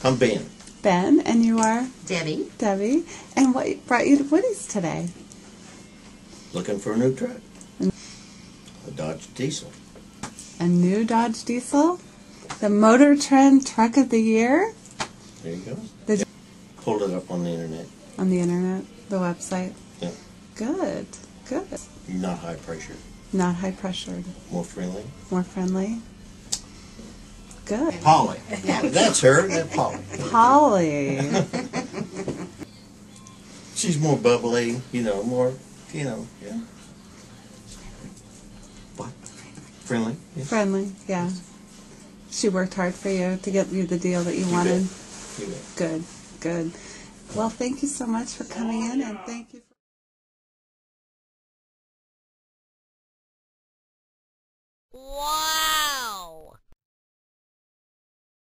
I'm Ben. Ben, and you are? Debbie. Debbie. And what brought you to Woody's today? Looking for a new truck. A Dodge Diesel. A new Dodge Diesel? The Motor Trend Truck of the Year? There you go. Did you Pulled it up on the internet. on the internet, the website? Yeah. Good, good. Not high pressure. Not high pressured. More friendly. More friendly? Good. Polly. That's her. That's Polly. Polly. She's more bubbly, more, yeah. What? Friendly? Yeah. Friendly, yeah. She worked hard for you to get you the deal that you wanted. You bet. Good, good. Well, thank you so much for coming in, and thank you. Wow.